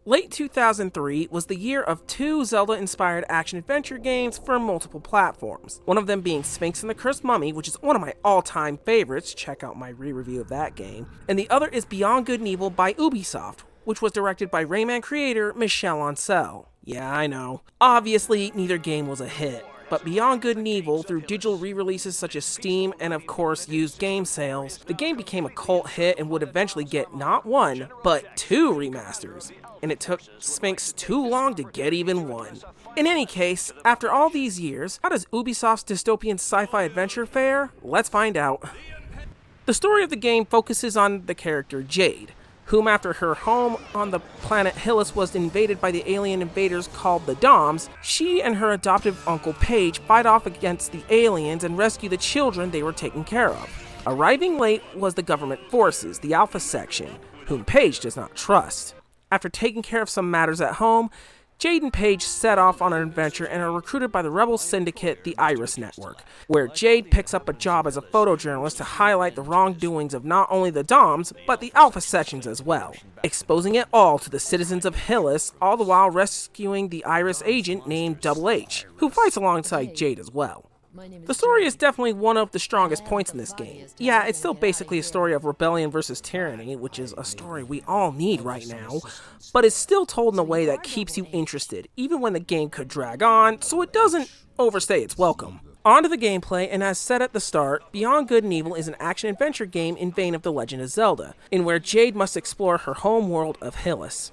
Late 2003 was the year of two Zelda-inspired action-adventure games for multiple platforms, one of them being Sphinx and the Cursed Mummy, which is one of my all-time favorites, check out my re-review of that game, and the other is Beyond Good and Evil by Ubisoft, which was directed by Rayman creator Michel Ancel. Yeah, I know. Obviously, neither game was a hit, but Beyond Good and Evil, through digital re-releases such as Steam and of course used game sales, the game became a cult hit and would eventually get not one, but two remasters. And it took Sphinx too long to get even one. In any case, after all these years, how does Ubisoft's dystopian sci-fi adventure fare? Let's find out. The story of the game focuses on the character Jade, whom after her home on the planet Hylis was invaded by the alien invaders called the Doms, she and her adoptive uncle Pey'J fight off against the aliens and rescue the children they were taking care of. Arriving late was the government forces, the Alpha Section, whom Pey'J does not trust. After taking care of some matters at home, Jade and Pey'J set off on an adventure and are recruited by the rebel syndicate, the Iris Network, where Jade picks up a job as a photojournalist to highlight the wrongdoings of not only the Doms, but the Alpha Sections as well, exposing it all to the citizens of Hylis, all the while rescuing the Iris agent named Pey'J, who fights alongside Jade as well. The story is definitely one of the strongest points in this game. Yeah, it's still basically a story of rebellion versus tyranny, which is a story we all need right now, but it's still told in a way that keeps you interested, even when the game could drag on, so it doesn't overstay its welcome. On to the gameplay, and as said at the start, Beyond Good and Evil is an action-adventure game in vein of The Legend of Zelda, in where Jade must explore her home world of Hylis.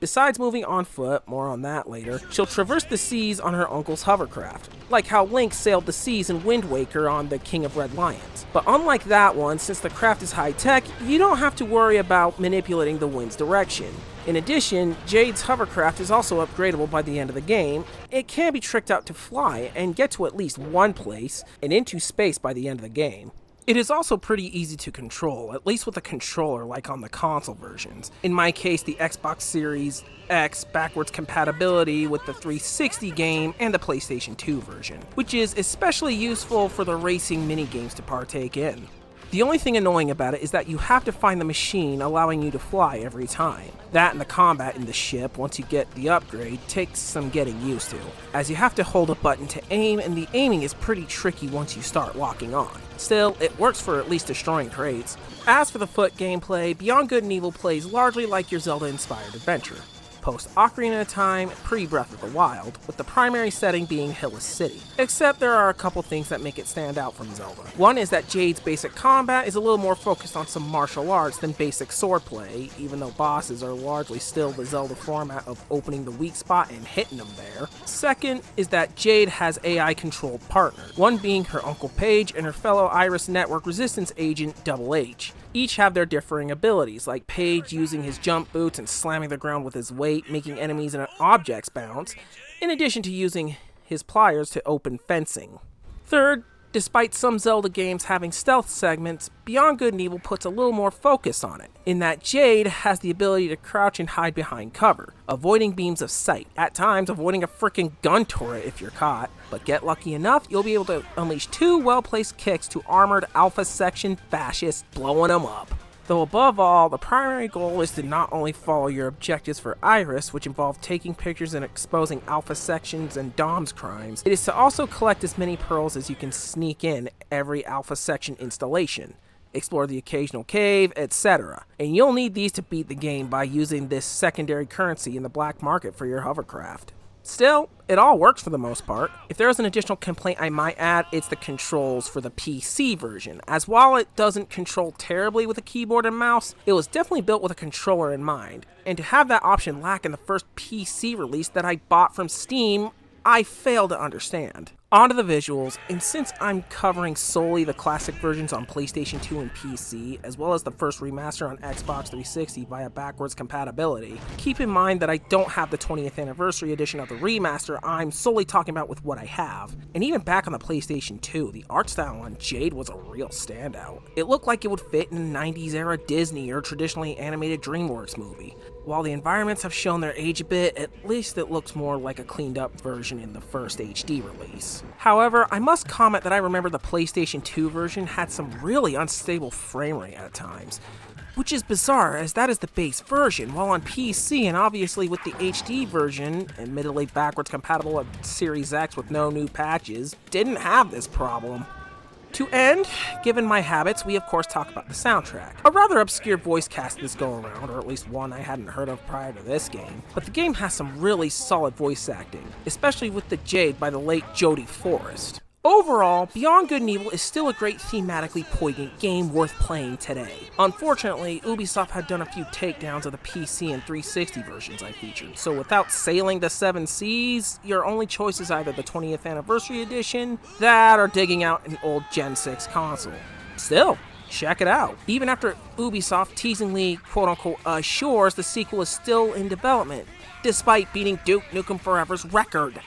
Besides moving on foot, more on that later, she'll traverse the seas on her uncle's hovercraft, like how Link sailed the seas in Wind Waker on the King of Red Lions. But unlike that one, since the craft is high-tech, you don't have to worry about manipulating the wind's direction. In addition, Jade's hovercraft is also upgradable by the end of the game. It can be tricked out to fly and get to at least one place and into space by the end of the game. It is also pretty easy to control, at least with a controller like on the console versions. In my case, the Xbox Series X backwards compatibility with the 360 game and the PlayStation 2 version, which is especially useful for the racing minigames to partake in. The only thing annoying about it is that you have to find the machine allowing you to fly every time. That and the combat in the ship, once you get the upgrade, takes some getting used to, as you have to hold a button to aim, and the aiming is pretty tricky once you start locking on. Still, it works for at least destroying crates. As for the foot gameplay, Beyond Good and Evil plays largely like your Zelda-inspired adventure. Post-Ocarina of Time, pre-Breath of the Wild, with the primary setting being Hylis City. Except there are a couple things that make it stand out from Zelda. One is that Jade's basic combat is a little more focused on some martial arts than basic swordplay, even though bosses are largely still the Zelda format of opening the weak spot and hitting them there. Second is that Jade has AI-controlled partners, one being her Uncle Pey'J and her fellow Iris Network resistance agent Pey'J. Each have their differing abilities, like Pey'J using his jump boots and slamming the ground with his weight, making enemies and objects bounce, in addition to using his pliers to open fencing. Third, despite some Zelda games having stealth segments, Beyond Good and Evil puts a little more focus on it, in that Jade has the ability to crouch and hide behind cover, avoiding beams of sight, at times avoiding a frickin' gun turret if you're caught, but get lucky enough, you'll be able to unleash two well-placed kicks to armored Alpha Section fascists, blowing them up. Though above all, the primary goal is to not only follow your objectives for Iris, which involve taking pictures and exposing Alpha Sections and Dom's crimes, it is to also collect as many pearls as you can sneak in every Alpha Section installation, explore the occasional cave, etc. And you'll need these to beat the game by using this secondary currency in the black market for your hovercraft. Still, it all works for the most part. If there is an additional complaint I might add, it's the controls for the PC version, as while it doesn't control terribly with a keyboard and mouse, it was definitely built with a controller in mind, and to have that option lack in the first PC release that I bought from Steam, I fail to understand. On to the visuals, and since I'm covering solely the classic versions on PlayStation 2 and PC, as well as the first remaster on Xbox 360 via backwards compatibility, keep in mind that I don't have the 20th anniversary edition of the remaster. I'm solely talking about with what I have. And even back on the PlayStation 2, the art style on Jade was a real standout. It looked like it would fit in a 90s era Disney or traditionally animated DreamWorks movie. While the environments have shown their age a bit, at least it looks more like a cleaned up version in the first HD release. However, I must comment that I remember the PlayStation 2 version had some really unstable frame rate at times. Which is bizarre, as that is the base version, while on PC and obviously with the HD version, admittedly backwards compatible at Series X with no new patches, didn't have this problem. To end, given my habits, we of course talk about the soundtrack. A rather obscure voice cast this go around, or at least one I hadn't heard of prior to this game, but the game has some really solid voice acting, especially with the Jade by the late Jodie Forrest. Overall, Beyond Good and Evil is still a great thematically poignant game worth playing today. Unfortunately, Ubisoft had done a few takedowns of the PC and 360 versions I featured, so without sailing the 7 seas, your only choice is either the 20th Anniversary Edition, that, or digging out an old Gen 6 console. Still, check it out. Even after Ubisoft teasingly quote-unquote assures the sequel is still in development, despite beating Duke Nukem Forever's record.